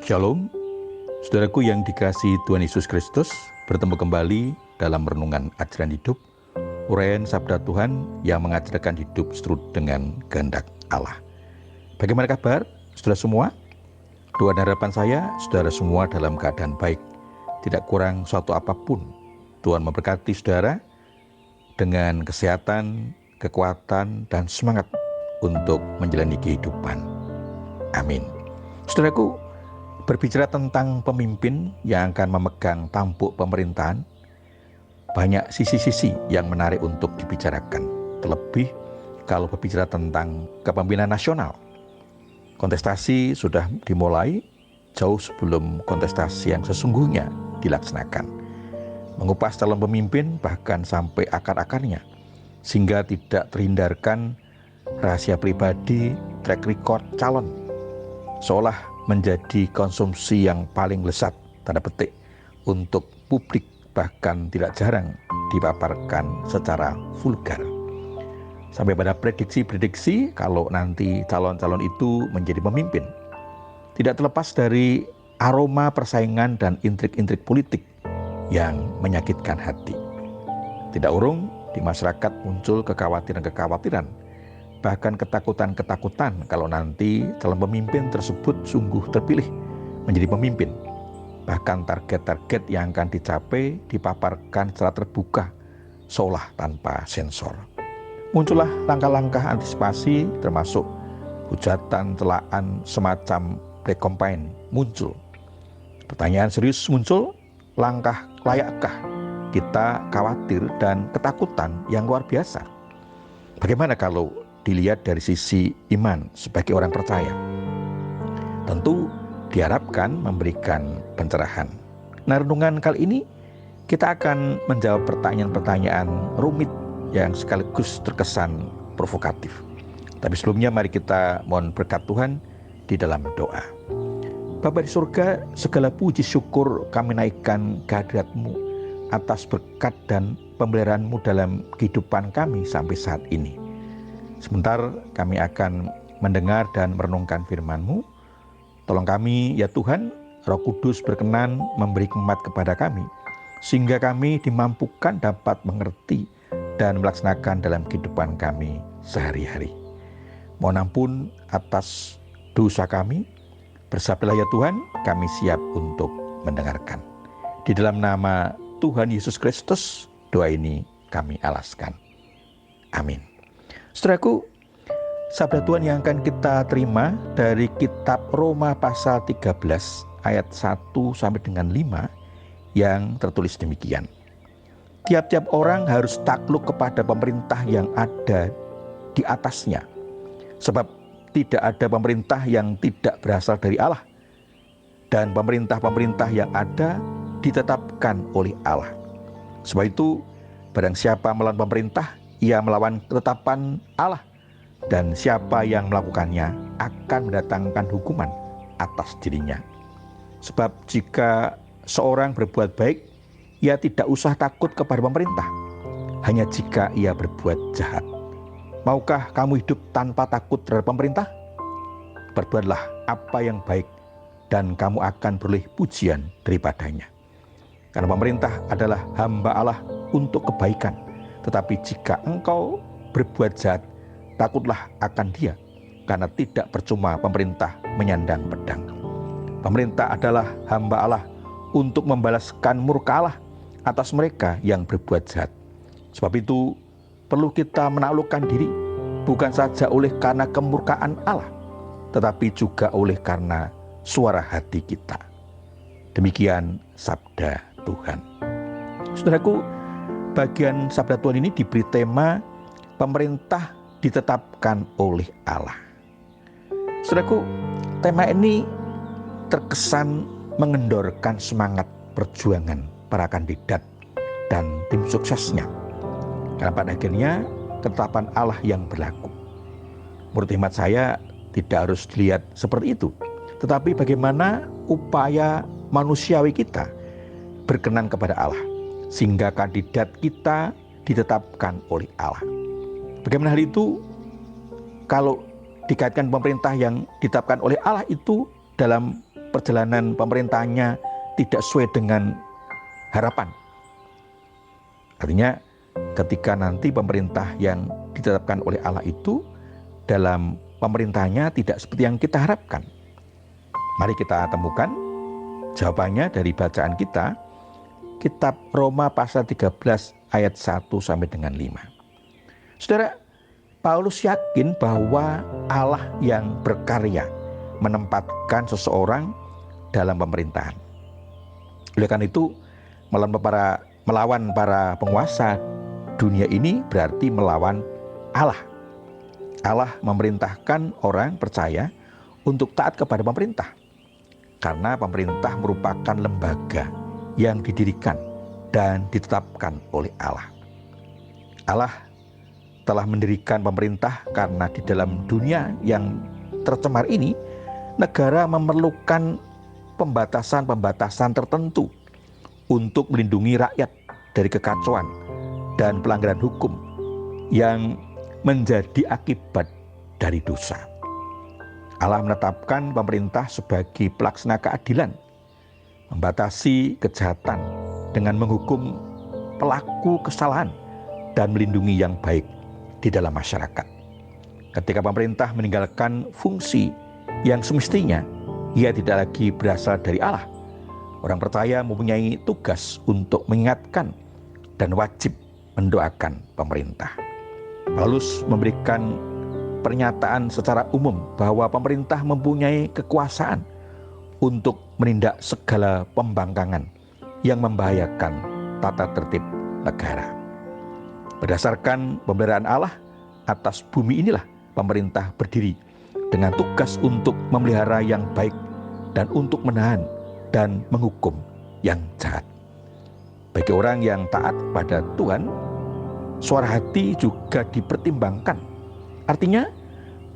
Shalom, saudaraku yang dikasihi Tuhan Yesus Kristus, bertemu kembali dalam renungan ajaran hidup, uraian sabda Tuhan yang mengajarkan hidup seturut dengan kehendak Allah. Bagaimana kabar saudara semua? Doa dan harapan saya, saudara semua dalam keadaan baik, tidak kurang suatu apapun. Tuhan memberkati saudara dengan kesehatan, kekuatan, dan semangat untuk menjalani kehidupan. Amin. Saudaraku, berbicara tentang pemimpin yang akan memegang tampuk pemerintahan, banyak sisi-sisi yang menarik untuk dibicarakan. Terlebih kalau berbicara tentang kepemimpinan nasional. Kontestasi sudah dimulai jauh sebelum kontestasi yang sesungguhnya dilaksanakan. Mengupas calon pemimpin bahkan sampai akar-akarnya, sehingga tidak terhindarkan rahasia pribadi, track record calon, seolah menjadi konsumsi yang paling lezat, tanda petik, untuk publik, bahkan tidak jarang dipaparkan secara vulgar. Sampai pada prediksi-prediksi kalau nanti calon-calon itu menjadi pemimpin. Tidak terlepas dari aroma persaingan dan intrik-intrik politik yang menyakitkan hati. Tidak urung di masyarakat muncul kekhawatiran-kekhawatiran, bahkan ketakutan-ketakutan kalau nanti calon pemimpin tersebut sungguh terpilih menjadi pemimpin. Bahkan target-target yang akan dicapai dipaparkan secara terbuka, seolah tanpa sensor. Muncullah langkah-langkah antisipasi termasuk hujatan, celaan semacam black campaign muncul. Pertanyaan serius muncul, langkah layakkah kita khawatir dan ketakutan yang luar biasa? Bagaimana kalau dilihat dari sisi iman sebagai orang percaya? Tentu diharapkan memberikan pencerahan. Nah, renungan kali ini kita akan menjawab pertanyaan-pertanyaan rumit yang sekaligus terkesan provokatif. Tapi sebelumnya mari kita mohon berkat Tuhan di dalam doa. Bapa di surga, segala puji syukur kami naikkan kehadirat-Mu atas berkat dan pemeliharaan-Mu dalam kehidupan kami sampai saat ini. Sebentar kami akan mendengar dan merenungkan firman-Mu. Tolong kami ya Tuhan, Roh Kudus berkenan memberi hikmat kepada kami, sehingga kami dimampukan dapat mengerti dan melaksanakan dalam kehidupan kami sehari-hari. Mohon ampun atas dosa kami. Bersabdalah ya Tuhan, kami siap untuk mendengarkan. Di dalam nama Tuhan Yesus Kristus, doa ini kami alaskan. Amin. Saudaraku, sabda Tuhan yang akan kita terima dari kitab Roma pasal 13 ayat 1 sampai dengan 5 yang tertulis demikian. Tiap-tiap orang harus takluk kepada pemerintah yang ada di atasnya, sebab tidak ada pemerintah yang tidak berasal dari Allah, dan pemerintah-pemerintah yang ada ditetapkan oleh Allah. Sebab itu, barang siapa melawan pemerintah, ia melawan ketetapan Allah, dan siapa yang melakukannya akan mendatangkan hukuman atas dirinya. Sebab jika seorang berbuat baik, ia tidak usah takut kepada pemerintah, hanya jika ia berbuat jahat. Maukah kamu hidup tanpa takut terhadap pemerintah? Berbuatlah apa yang baik, dan kamu akan beroleh pujian daripadanya. Karena pemerintah adalah hamba Allah untuk kebaikan. Tetapi jika engkau berbuat jahat, takutlah akan dia, karena tidak percuma pemerintah menyandang pedang. Pemerintah adalah hamba Allah untuk membalaskan murka Allah atas mereka yang berbuat jahat. Sebab itu perlu kita menaklukkan diri, bukan saja oleh karena kemurkaan Allah, tetapi juga oleh karena suara hati kita. Demikian sabda Tuhan. Saudaraku, bagian sabda Tuhan ini diberi tema pemerintah ditetapkan oleh Allah. Saudaraku, tema ini terkesan mengendorkan semangat perjuangan para kandidat dan tim suksesnya. Karena pada akhirnya ketetapan Allah yang berlaku. Menurut hemat saya tidak harus dilihat seperti itu, tetapi bagaimana upaya manusiawi kita berkenan kepada Allah, sehingga kandidat kita ditetapkan oleh Allah. Bagaimana hal itu? Kalau dikaitkan pemerintah yang ditetapkan oleh Allah itu dalam perjalanan pemerintahnya tidak sesuai dengan harapan. Artinya ketika nanti pemerintah yang ditetapkan oleh Allah itu dalam pemerintahnya tidak seperti yang kita harapkan. Mari kita temukan jawabannya dari bacaan kita, kitab Roma pasal 13 ayat 1 sampai dengan 5. Saudara, Paulus yakin bahwa Allah yang berkarya menempatkan seseorang dalam pemerintahan. Oleh karena itu, melawan para penguasa dunia ini berarti melawan Allah. Allah memerintahkan orang percaya untuk taat kepada pemerintah. Karena pemerintah merupakan lembaga yang didirikan dan ditetapkan oleh Allah. Allah telah mendirikan pemerintah karena di dalam dunia yang tercemar ini, negara memerlukan pembatasan-pembatasan tertentu untuk melindungi rakyat dari kekacauan dan pelanggaran hukum yang menjadi akibat dari dosa. Allah menetapkan pemerintah sebagai pelaksana keadilan, membatasi kejahatan dengan menghukum pelaku kesalahan dan melindungi yang baik di dalam masyarakat. Ketika pemerintah meninggalkan fungsi yang semestinya, ia tidak lagi berasal dari Allah. Orang percaya mempunyai tugas untuk mengingatkan dan wajib mendoakan pemerintah. Paulus memberikan pernyataan secara umum bahwa pemerintah mempunyai kekuasaan untuk menindak segala pembangkangan yang membahayakan tata tertib negara. Berdasarkan pemeliharaan Allah atas bumi inilah pemerintah berdiri dengan tugas untuk memelihara yang baik dan untuk menahan dan menghukum yang jahat. Bagi orang yang taat pada Tuhan, suara hati juga dipertimbangkan. Artinya,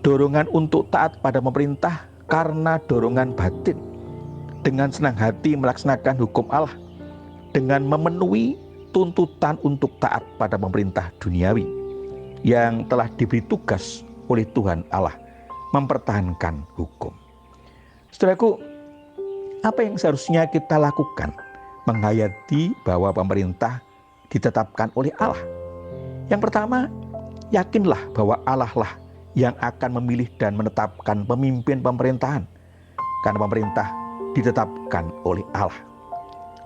dorongan untuk taat pada pemerintah karena dorongan batin, dengan senang hati melaksanakan hukum Allah, dengan memenuhi tuntutan untuk taat pada pemerintah duniawi yang telah diberi tugas oleh Tuhan Allah mempertahankan hukum. Saudaraku, apa yang seharusnya kita lakukan menghayati bahwa pemerintah ditetapkan oleh Allah? Yang pertama, yakinlah bahwa Allah lah yang akan memilih dan menetapkan pemimpin pemerintahan, karena pemerintah ditetapkan oleh Allah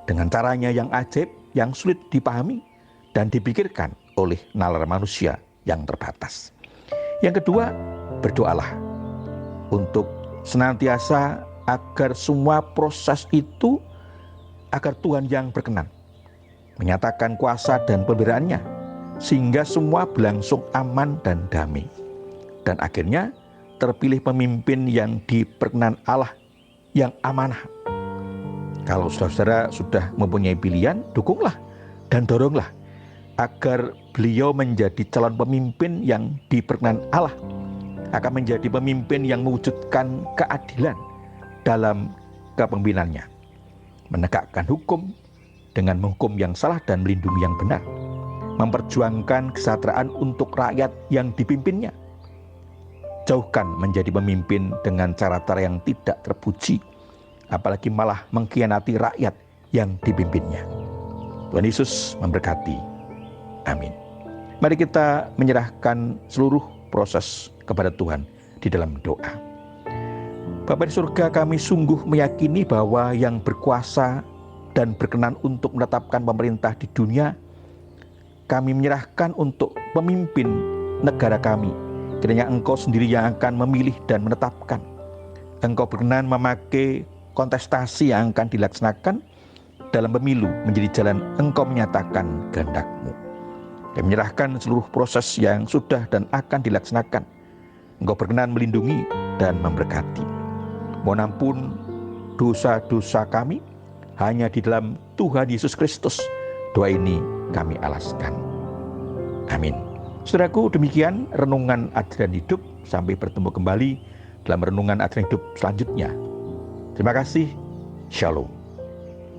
dengan caranya yang ajaib, yang sulit dipahami dan dipikirkan oleh nalar manusia yang terbatas. Yang kedua, berdoalah untuk senantiasa agar semua proses itu, agar Tuhan yang berkenan menyatakan kuasa dan pembelaannya, sehingga semua berlangsung aman dan damai. Dan akhirnya terpilih pemimpin yang diperkenan Allah, yang amanah. Kalau saudara-saudara sudah mempunyai pilihan, dukunglah dan doronglah agar beliau menjadi calon pemimpin yang diperkenan Allah, akan menjadi pemimpin yang mewujudkan keadilan dalam kepemimpinannya, menegakkan hukum dengan menghukum yang salah dan melindungi yang benar, memperjuangkan kesejahteraan untuk rakyat yang dipimpinnya. Jauhkan menjadi pemimpin dengan cara-cara yang tidak terpuji, apalagi malah mengkhianati rakyat yang dipimpinnya. Tuhan Yesus memberkati. Amin. Mari kita menyerahkan seluruh proses kepada Tuhan di dalam doa. Bapa di surga, kami sungguh meyakini bahwa yang berkuasa dan berkenan untuk menetapkan pemerintah di dunia, kami menyerahkan untuk pemimpin negara kami. Kiranya Engkau sendiri yang akan memilih dan menetapkan. Engkau berkenan memakai kontestasi yang akan dilaksanakan dalam pemilu menjadi jalan Engkau menyatakan kehendak-Mu. Kami menyerahkan seluruh proses yang sudah dan akan dilaksanakan. Engkau berkenan melindungi dan memberkati. Mohon ampun dosa-dosa kami, hanya di dalam Tuhan Yesus Kristus doa ini kami alaskan. Amin. Saudaraku, demikian renungan ajaran hidup. Sampai bertemu kembali dalam renungan ajaran hidup selanjutnya. Terima kasih. Shalom.